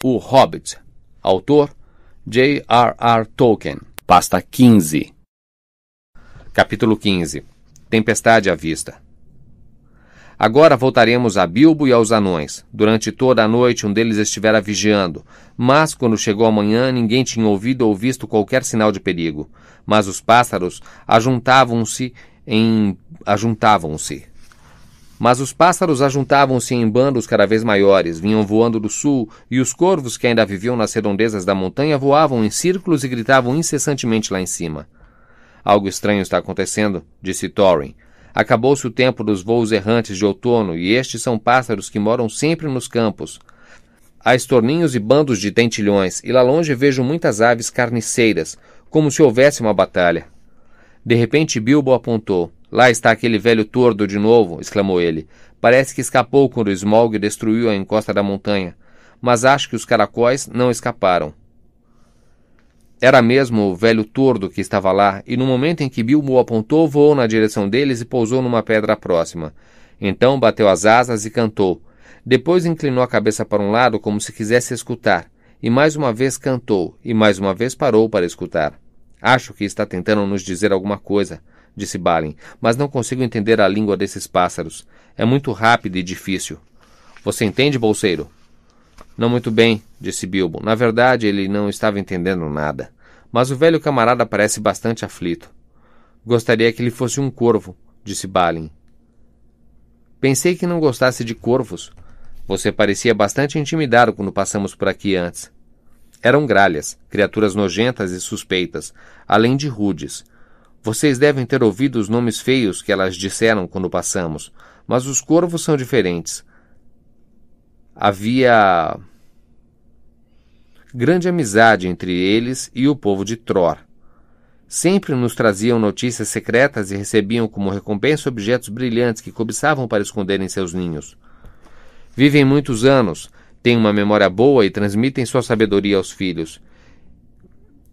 O Hobbit. Autor J.R.R. Tolkien. Pasta 15. Capítulo 15. Tempestade à vista. Agora voltaremos a Bilbo e aos anões. Durante toda a noite um deles estivera vigiando, mas quando chegou a manhã ninguém tinha ouvido ou visto qualquer sinal de perigo. Mas os pássaros ajuntavam-se em bandos cada vez maiores, vinham voando do sul, e os corvos que ainda viviam nas redondezas da montanha voavam em círculos e gritavam incessantemente lá em cima. Algo estranho está acontecendo, disse Thorin. Acabou-se o tempo dos voos errantes de outono, e estes são pássaros que moram sempre nos campos. Há estorninhos e bandos de tentilhões, e lá longe vejo muitas aves carniceiras, como se houvesse uma batalha. De repente Bilbo apontou. Lá está aquele velho tordo de novo, exclamou ele. Parece que escapou quando o Smaug destruiu a encosta da montanha. Mas acho que os caracóis não escaparam. Era mesmo o velho tordo que estava lá, e no momento em que Bilbo apontou, voou na direção deles e pousou numa pedra próxima. Então bateu as asas e cantou. Depois inclinou a cabeça para um lado como se quisesse escutar, e mais uma vez cantou, e mais uma vez parou para escutar. Acho que está tentando nos dizer alguma coisa, disse Balin, mas não consigo entender a língua desses pássaros. É muito rápida e difícil. Você entende, bolseiro? Não muito bem, disse Bilbo. Na verdade, ele não estava entendendo nada. Mas o velho camarada parece bastante aflito. Gostaria que ele fosse um corvo, disse Balin. Pensei que não gostasse de corvos. Você parecia bastante intimidado quando passamos por aqui antes. Eram gralhas, criaturas nojentas e suspeitas, além de rudes. Vocês devem ter ouvido os nomes feios que elas disseram quando passamos, mas os corvos são diferentes. Havia grande amizade entre eles e o povo de Tror. Sempre nos traziam notícias secretas e recebiam como recompensa objetos brilhantes que cobiçavam para esconder em seus ninhos. Vivem muitos anos, têm uma memória boa e transmitem sua sabedoria aos filhos.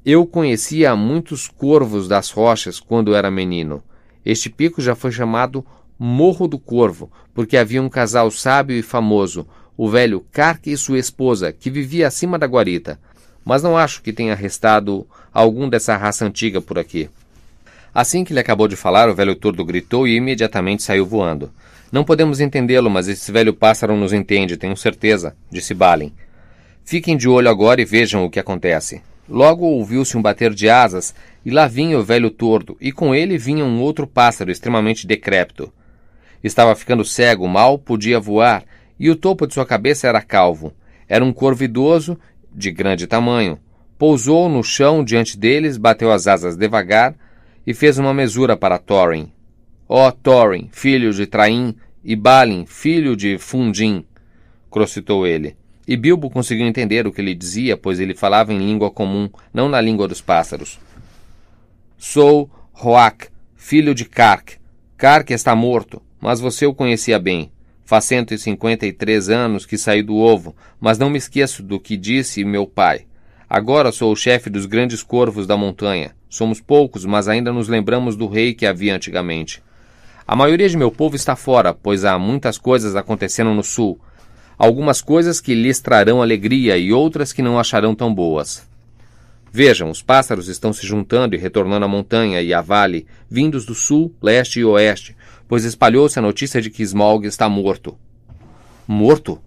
Eu conhecia muitos corvos das rochas quando era menino. Este pico já foi chamado Morro do Corvo, porque havia um casal sábio e famoso, o velho Kark e sua esposa, que vivia acima da guarita. Mas não acho que tenha restado algum dessa raça antiga por aqui. Assim que ele acabou de falar, o velho tordo gritou e imediatamente saiu voando. Não podemos entendê-lo, mas esse velho pássaro nos entende, tenho certeza, disse Balin. Fiquem de olho agora e vejam o que acontece. Logo ouviu-se um bater de asas, e lá vinha o velho tordo, e com ele vinha um outro pássaro extremamente decrépito. Estava ficando cego, mal podia voar, e o topo de sua cabeça era calvo. Era um corvo idoso, de grande tamanho. Pousou no chão diante deles, bateu as asas devagar, e fez uma mesura para Thorin. Ó Thorin, filho de Traim, e Balin, filho de Fundin, crocitou ele. E Bilbo conseguiu entender o que ele dizia, pois ele falava em língua comum, não na língua dos pássaros. Sou Roak, filho de Kark. Kark está morto, mas você o conhecia bem. Faz 153 anos que saí do ovo, mas não me esqueço do que disse meu pai. Agora sou o chefe dos grandes corvos da montanha. Somos poucos, mas ainda nos lembramos do rei que havia antigamente. A maioria de meu povo está fora, pois há muitas coisas acontecendo no sul. Algumas coisas que lhes trarão alegria e outras que não acharão tão boas. Vejam, os pássaros estão se juntando e retornando à montanha e à vale, vindos do sul, leste e oeste, pois espalhou-se a notícia de que Smaug está morto. Morto?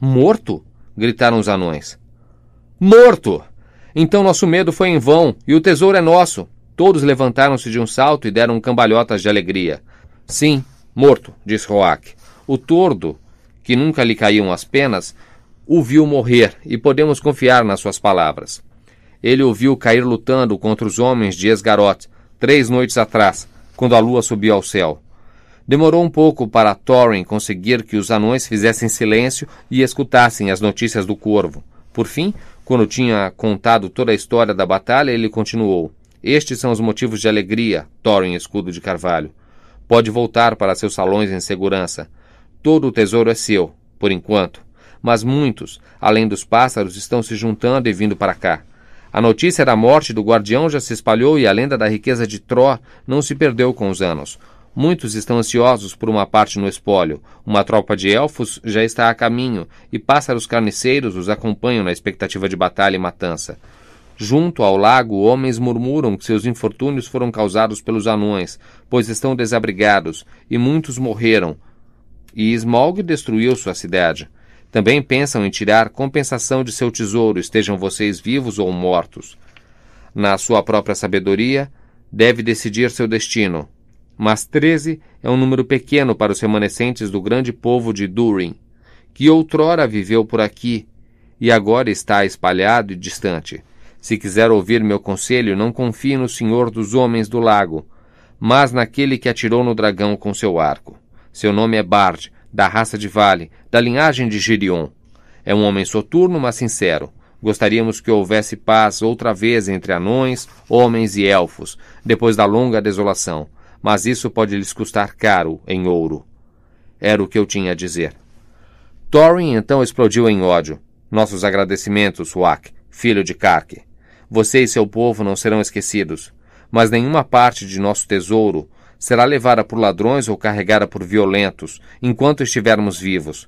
Morto? Gritaram os anões. Morto! Então nosso medo foi em vão, e o tesouro é nosso. Todos levantaram-se de um salto e deram cambalhotas de alegria. Sim, morto, disse Roak. O tordo, que nunca lhe caíam as penas, o viu morrer, e podemos confiar nas suas palavras. Ele o viu cair lutando contra os homens de Esgaroth, 3 noites atrás, quando a lua subiu ao céu. Demorou um pouco para Thorin conseguir que os anões fizessem silêncio e escutassem as notícias do corvo. Por fim, quando tinha contado toda a história da batalha, ele continuou. Estes são os motivos de alegria, Thorin Escudo de Carvalho. Pode voltar para seus salões em segurança. Todo o tesouro é seu, por enquanto. Mas muitos, além dos pássaros, estão se juntando e vindo para cá. A notícia da morte do guardião já se espalhou e a lenda da riqueza de Tror não se perdeu com os anos. Muitos estão ansiosos por uma parte no espólio. Uma tropa de elfos já está a caminho, e pássaros carniceiros os acompanham na expectativa de batalha e matança. Junto ao lago, homens murmuram que seus infortúnios foram causados pelos anões, pois estão desabrigados, e muitos morreram. E Smaug destruiu sua cidade. Também pensam em tirar compensação de seu tesouro, estejam vocês vivos ou mortos. Na sua própria sabedoria, deve decidir seu destino. Mas 13 é um número pequeno para os remanescentes do grande povo de Durin, que outrora viveu por aqui e agora está espalhado e distante. Se quiser ouvir meu conselho, não confie no Senhor dos Homens do Lago, mas naquele que atirou no dragão com seu arco. Seu nome é Bard, da raça de Vale, da linhagem de Girion. É um homem soturno, mas sincero. Gostaríamos que houvesse paz outra vez entre anões, homens e elfos, depois da longa desolação. Mas isso pode lhes custar caro em ouro. Era o que eu tinha a dizer. Thorin então explodiu em ódio. Nossos agradecimentos, Huac, filho de Kark. Você e seu povo não serão esquecidos, mas nenhuma parte de nosso tesouro será levada por ladrões ou carregada por violentos, enquanto estivermos vivos.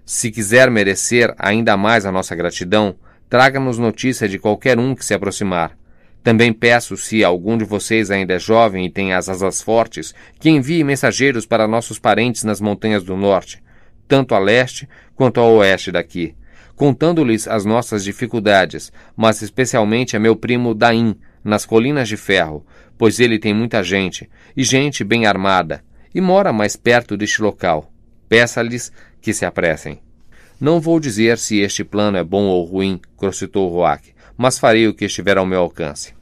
Se quiser merecer ainda mais a nossa gratidão, traga-nos notícia de qualquer um que se aproximar. Também peço, se algum de vocês ainda é jovem e tem as asas fortes, que envie mensageiros para nossos parentes nas montanhas do norte, tanto a leste quanto a oeste daqui, contando-lhes as nossas dificuldades, mas especialmente a meu primo Dain, nas Colinas de Ferro, pois ele tem muita gente, e gente bem armada, e mora mais perto deste local. Peça-lhes que se apressem. Não vou dizer se este plano é bom ou ruim, crocitou Roak, mas farei o que estiver ao meu alcance.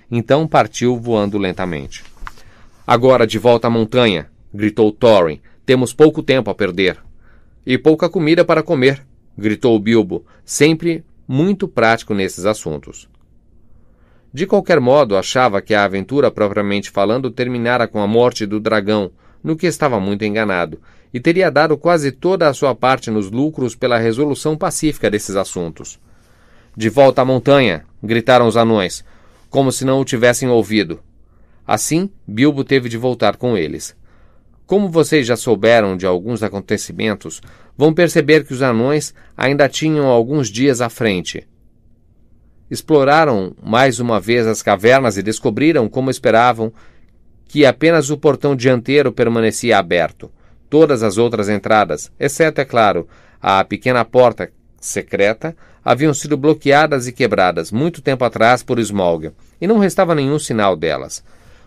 Então partiu voando lentamente. Agora de volta à montanha, gritou Thorin. Temos pouco tempo a perder. E pouca comida para comer, gritou Bilbo, sempre muito prático nesses assuntos. De qualquer modo, achava que a aventura propriamente falando terminara com a morte do dragão, no que estava muito enganado, e teria dado quase toda a sua parte nos lucros pela resolução pacífica desses assuntos. De volta à montanha, gritaram os anões, como se não o tivessem ouvido. Assim, Bilbo teve de voltar com eles. Como vocês já souberam de alguns acontecimentos, vão perceber que os anões ainda tinham alguns dias à frente. Exploraram mais uma vez as cavernas e descobriram, como esperavam, que apenas o portão dianteiro permanecia aberto. Todas as outras entradas, exceto, é claro, a pequena porta secreta, haviam sido bloqueadas e quebradas muito tempo atrás por Smaug, e não restava nenhum sinal delas.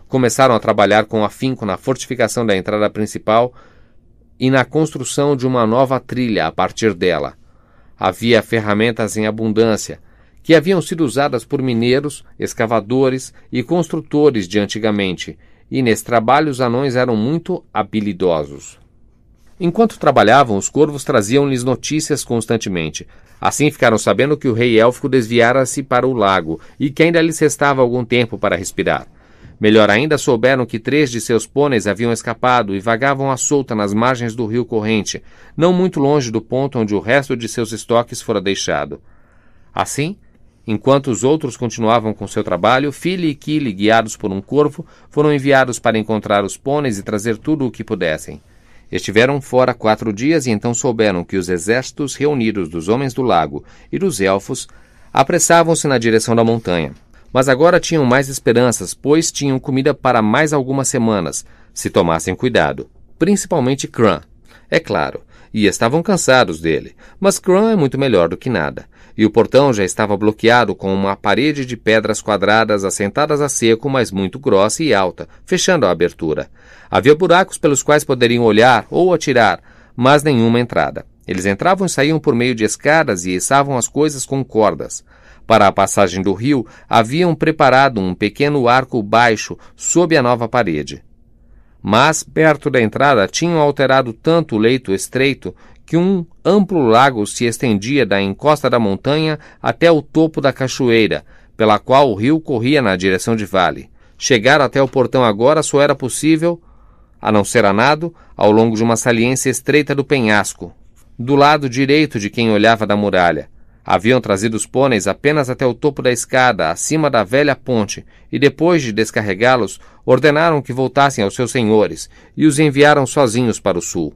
Começaram a trabalhar com afinco na fortificação da entrada principal e na construção de uma nova trilha a partir dela. Havia ferramentas em abundância, que haviam sido usadas por mineiros, escavadores e construtores de antigamente, e nesse trabalho os anões eram muito habilidosos. Enquanto trabalhavam, os corvos traziam-lhes notícias constantemente. Assim ficaram sabendo que o rei élfico desviara-se para o lago e que ainda lhes restava algum tempo para respirar. Melhor ainda, souberam que 3 de seus pôneis haviam escapado e vagavam à solta nas margens do rio corrente, não muito longe do ponto onde o resto de seus estoques fora deixado. Assim, enquanto os outros continuavam com seu trabalho, Fili e Kili, guiados por um corvo, foram enviados para encontrar os pôneis e trazer tudo o que pudessem. Estiveram fora 4 dias e então souberam que os exércitos reunidos dos Homens do Lago e dos Elfos apressavam-se na direção da montanha. Mas agora tinham mais esperanças, pois tinham comida para mais algumas semanas, se tomassem cuidado. Principalmente Cran, é claro, e estavam cansados dele, mas Cran é muito melhor do que nada. E o portão já estava bloqueado com uma parede de pedras quadradas assentadas a seco, mas muito grossa e alta, fechando a abertura. Havia buracos pelos quais poderiam olhar ou atirar, mas nenhuma entrada. Eles entravam e saíam por meio de escadas e içavam as coisas com cordas. Para a passagem do rio, haviam preparado um pequeno arco baixo sob a nova parede. Mas, perto da entrada, tinham alterado tanto o leito estreito que um amplo lago se estendia da encosta da montanha até o topo da cachoeira, pela qual o rio corria na direção de vale. Chegar até o portão agora só era possível, a não ser a nado, ao longo de uma saliência estreita do penhasco, do lado direito de quem olhava da muralha. Haviam trazido os pôneis apenas até o topo da escada, acima da velha ponte, e depois de descarregá-los, ordenaram que voltassem aos seus senhores, e os enviaram sozinhos para o sul.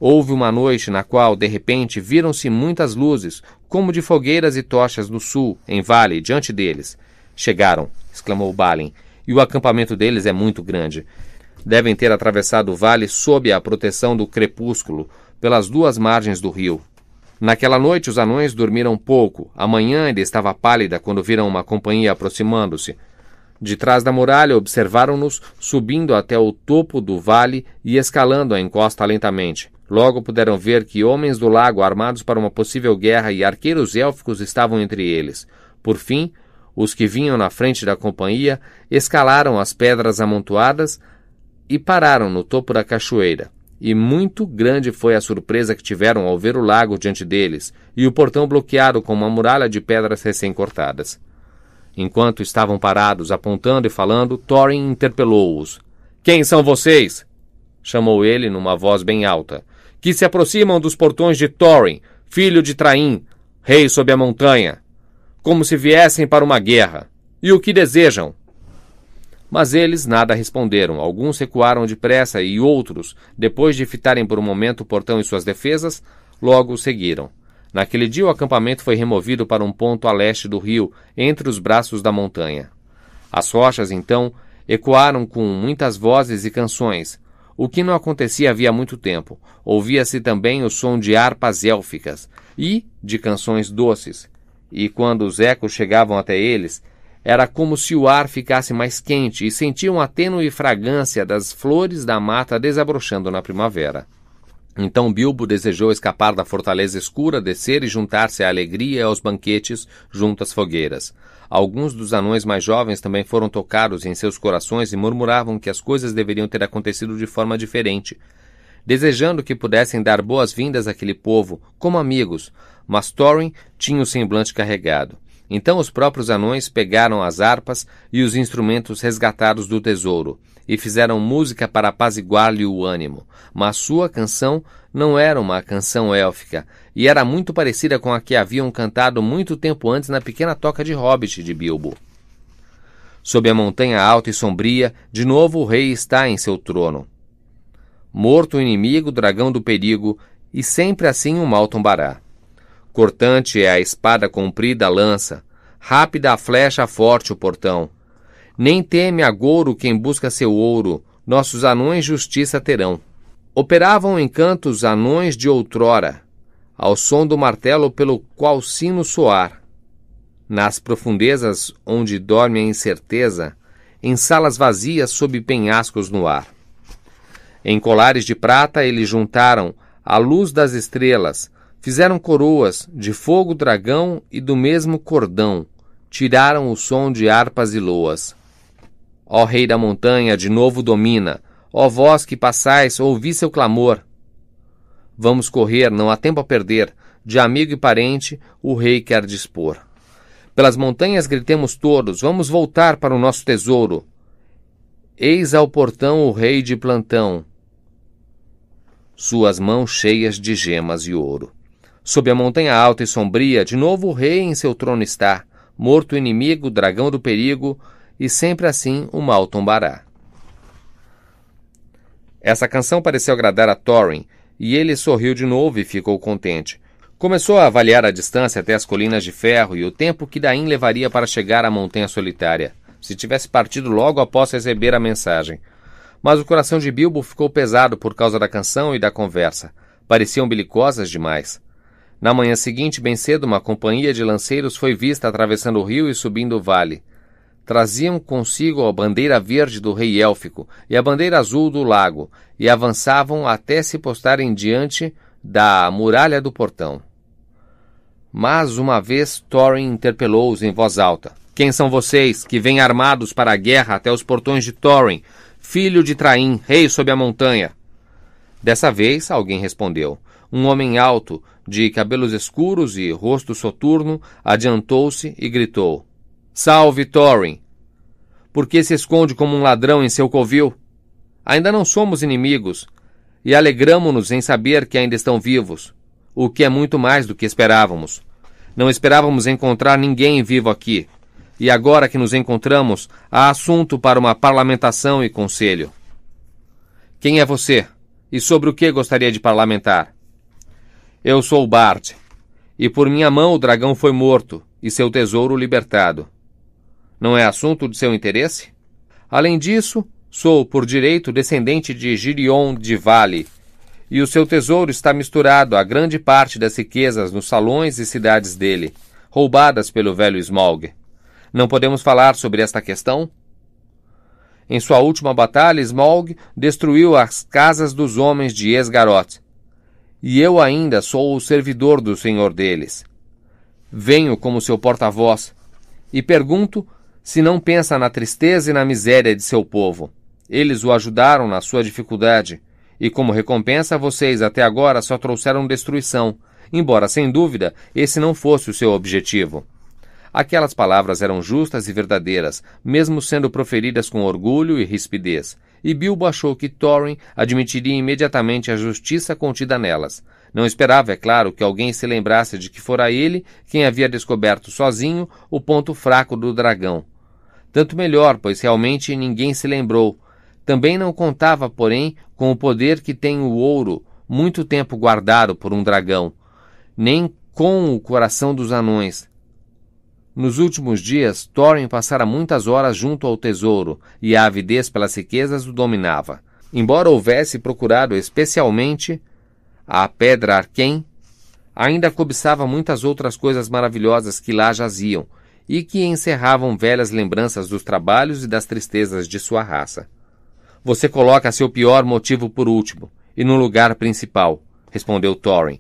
Houve uma noite na qual, de repente, viram-se muitas luzes, como de fogueiras e tochas no sul, em vale, diante deles. Chegaram, exclamou Balin, e o acampamento deles é muito grande. Devem ter atravessado o vale sob a proteção do crepúsculo, pelas duas margens do rio. Naquela noite os anões dormiram pouco. A manhã ainda estava pálida quando viram uma companhia aproximando-se. De trás da muralha observaram-nos subindo até o topo do vale e escalando a encosta lentamente. Logo puderam ver que homens do lago armados para uma possível guerra e arqueiros élficos estavam entre eles. Por fim, os que vinham na frente da companhia escalaram as pedras amontoadas e pararam no topo da cachoeira. E muito grande foi a surpresa que tiveram ao ver o lago diante deles, e o portão bloqueado com uma muralha de pedras recém-cortadas. Enquanto estavam parados, apontando e falando, Thorin interpelou-os. — Quem são vocês? — chamou ele numa voz bem alta. — Que se aproximam dos portões de Thorin, filho de Traim, rei sob a montanha, como se viessem para uma guerra. E o que desejam? Mas eles nada responderam. Alguns recuaram depressa e outros, depois de fitarem por um momento o portão e suas defesas, logo o seguiram. Naquele dia o acampamento foi removido para um ponto a leste do rio, entre os braços da montanha. As rochas, então, ecoaram com muitas vozes e canções, o que não acontecia havia muito tempo. Ouvia-se também o som de harpas élficas e de canções doces, e quando os ecos chegavam até eles, era como se o ar ficasse mais quente e sentiam a tênue fragrância das flores da mata desabrochando na primavera. Então Bilbo desejou escapar da fortaleza escura, descer e juntar-se à alegria e aos banquetes junto às fogueiras. Alguns dos anões mais jovens também foram tocados em seus corações e murmuravam que as coisas deveriam ter acontecido de forma diferente, desejando que pudessem dar boas-vindas àquele povo, como amigos, mas Thorin tinha o semblante carregado. Então os próprios anões pegaram as harpas e os instrumentos resgatados do tesouro, e fizeram música para apaziguar-lhe o ânimo. Mas sua canção não era uma canção élfica, e era muito parecida com a que haviam cantado muito tempo antes na pequena toca de Hobbit de Bilbo. Sob a montanha alta e sombria, de novo o rei está em seu trono. Morto o inimigo, dragão do perigo, e sempre assim o mal tombará. Cortante é a espada comprida a lança, rápida a flecha forte o portão. Nem teme agouro quem busca seu ouro, nossos anões justiça terão. Operavam encantos anões de outrora, ao som do martelo pelo qual sino soar. Nas profundezas onde dorme a incerteza, em salas vazias sob penhascos no ar. Em colares de prata eles juntaram a luz das estrelas, fizeram coroas de fogo dragão e do mesmo cordão, tiraram o som de harpas e loas. Ó rei da montanha, de novo domina, ó vós que passais, ouvi seu clamor. Vamos correr, não há tempo a perder, de amigo e parente o rei quer dispor. Pelas montanhas gritemos todos, vamos voltar para o nosso tesouro. Eis ao portão o rei de plantão, suas mãos cheias de gemas e ouro. Sob a montanha alta e sombria, de novo o rei em seu trono está, morto o inimigo, dragão do perigo, e sempre assim o mal tombará. Essa canção pareceu agradar a Thorin, e ele sorriu de novo e ficou contente. Começou a avaliar a distância até as colinas de ferro e o tempo que Dain levaria para chegar à montanha solitária, se tivesse partido logo após receber a mensagem. Mas o coração de Bilbo ficou pesado por causa da canção e da conversa. Pareciam belicosas demais. Na manhã seguinte, bem cedo, uma companhia de lanceiros foi vista atravessando o rio e subindo o vale. Traziam consigo a bandeira verde do rei élfico e a bandeira azul do lago, e avançavam até se postarem diante da muralha do portão. Mas uma vez Thorin interpelou-os em voz alta. — Quem são vocês, que vêm armados para a guerra até os portões de Thorin, filho de Traim, rei sob a montanha? Dessa vez, alguém respondeu. Um homem alto, de cabelos escuros e rosto soturno, adiantou-se e gritou. — Salve, Thorin! Por que se esconde como um ladrão em seu covil? Ainda não somos inimigos, e alegramo-nos em saber que ainda estão vivos, o que é muito mais do que esperávamos. Não esperávamos encontrar ninguém vivo aqui. E agora que nos encontramos, há assunto para uma parlamentação e conselho. Quem é você? E sobre o que gostaria de parlamentar? Eu sou Bard, e por minha mão o dragão foi morto, e seu tesouro libertado. Não é assunto de seu interesse? Além disso, sou, por direito, descendente de Girion de Vale, e o seu tesouro está misturado a grande parte das riquezas nos salões e cidades dele, roubadas pelo velho Smaug. Não podemos falar sobre esta questão? Em sua última batalha, Smaug destruiu as casas dos homens de Esgaroth, e eu ainda sou o servidor do senhor deles. Venho como seu porta-voz, e pergunto se não pensa na tristeza e na miséria de seu povo. Eles o ajudaram na sua dificuldade, e como recompensa vocês até agora só trouxeram destruição, embora sem dúvida esse não fosse o seu objetivo. Aquelas palavras eram justas e verdadeiras, mesmo sendo proferidas com orgulho e rispidez, e Bilbo achou que Thorin admitiria imediatamente a justiça contida nelas. Não esperava, é claro, que alguém se lembrasse de que fora ele quem havia descoberto sozinho o ponto fraco do dragão. Tanto melhor, pois realmente ninguém se lembrou. Também não contava, porém, com o poder que tem o ouro, muito tempo guardado por um dragão, nem com o coração dos anões. Nos últimos dias, Thorin passara muitas horas junto ao tesouro, e a avidez pelas riquezas o dominava. Embora houvesse procurado especialmente a Pedra Arquém, ainda cobiçava muitas outras coisas maravilhosas que lá jaziam, e que encerravam velhas lembranças dos trabalhos e das tristezas de sua raça. Você coloca seu pior motivo por último, e no lugar principal, respondeu Thorin.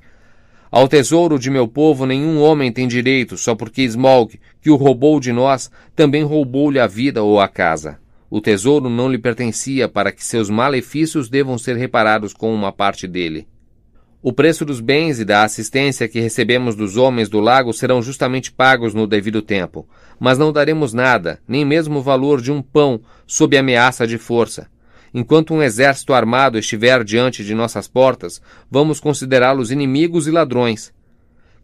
Ao tesouro de meu povo nenhum homem tem direito, só porque Smaug, que o roubou de nós, também roubou-lhe a vida ou a casa. O tesouro não lhe pertencia para que seus malefícios devam ser reparados com uma parte dele. O preço dos bens e da assistência que recebemos dos homens do lago serão justamente pagos no devido tempo, mas não daremos nada, nem mesmo o valor de um pão, sob ameaça de força. Enquanto um exército armado estiver diante de nossas portas, vamos considerá-los inimigos e ladrões.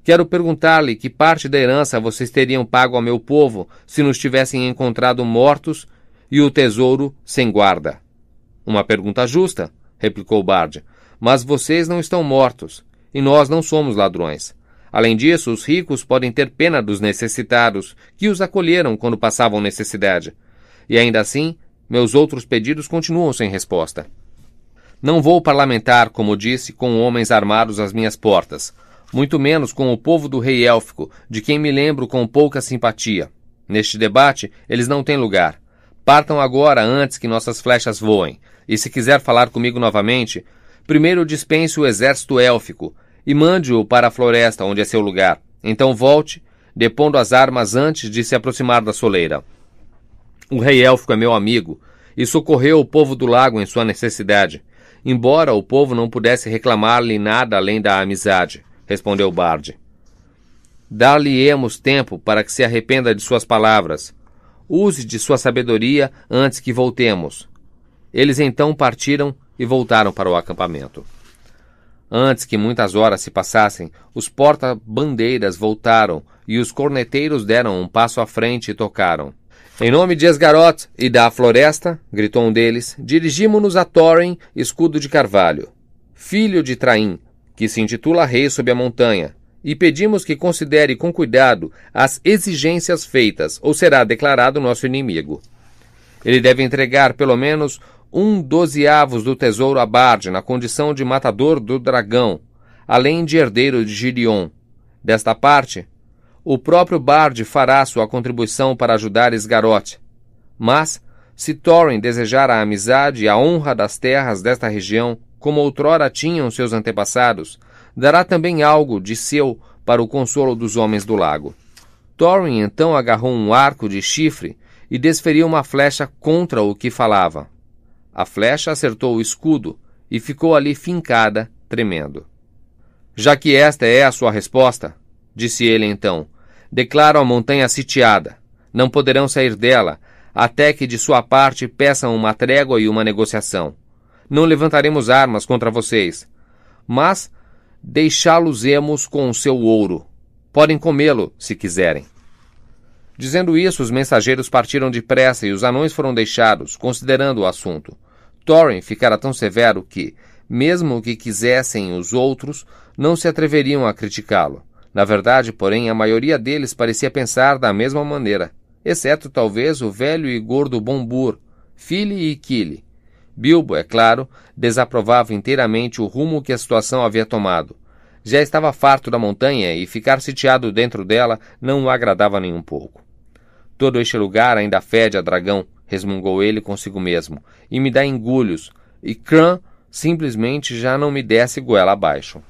Quero perguntar-lhe que parte da herança vocês teriam pago ao meu povo se nos tivessem encontrado mortos e o tesouro sem guarda. Uma pergunta justa, replicou Bard, mas vocês não estão mortos, e nós não somos ladrões. Além disso, os ricos podem ter pena dos necessitados, que os acolheram quando passavam necessidade. E ainda assim, meus outros pedidos continuam sem resposta. Não vou parlamentar, como disse, com homens armados às minhas portas, muito menos com o povo do rei élfico, de quem me lembro com pouca simpatia. Neste debate, eles não têm lugar. Partam agora antes que nossas flechas voem, e se quiser falar comigo novamente, primeiro dispense o exército élfico, e mande-o para a floresta onde é seu lugar. Então volte, depondo as armas antes de se aproximar da soleira. O rei élfico é meu amigo, e socorreu o povo do lago em sua necessidade, embora o povo não pudesse reclamar-lhe nada além da amizade, respondeu Bard. Dar-lhe-emos tempo para que se arrependa de suas palavras. Use de sua sabedoria antes que voltemos. Eles então partiram e voltaram para o acampamento. Antes que muitas horas se passassem, os porta-bandeiras voltaram, e os corneteiros deram um passo à frente e tocaram. Em nome de Esgaroth e da floresta, gritou um deles, dirigimo-nos a Thorin, escudo de carvalho, filho de Traim, que se intitula rei sob a montanha, e pedimos que considere com cuidado as exigências feitas, ou será declarado nosso inimigo. Ele deve entregar pelo menos 1/12 do tesouro a Bard, na condição de matador do dragão, além de herdeiro de Girion. Desta parte, o próprio Bard fará sua contribuição para ajudar Esgaroth. Mas, se Thorin desejar a amizade e a honra das terras desta região, como outrora tinham seus antepassados, dará também algo de seu para o consolo dos homens do lago. Thorin então agarrou um arco de chifre e desferiu uma flecha contra o que falava. A flecha acertou o escudo e ficou ali fincada, tremendo. Já que esta é a sua resposta, disse ele então, declaro a montanha sitiada. Não poderão sair dela, até que de sua parte peçam uma trégua e uma negociação. Não levantaremos armas contra vocês, mas deixá-los-emos com o seu ouro. Podem comê-lo, se quiserem. Dizendo isso, os mensageiros partiram depressa e os anões foram deixados, considerando o assunto. Thorin ficara tão severo que, mesmo que quisessem os outros, não se atreveriam a criticá-lo. Na verdade, porém, a maioria deles parecia pensar da mesma maneira, exceto talvez o velho e gordo Bombur, Fili e Kili. Bilbo, é claro, desaprovava inteiramente o rumo que a situação havia tomado. Já estava farto da montanha e ficar sitiado dentro dela não o agradava nem um pouco. Todo este lugar ainda fede a dragão, resmungou ele consigo mesmo, e me dá engulhos, e Cran simplesmente já não me desce goela abaixo.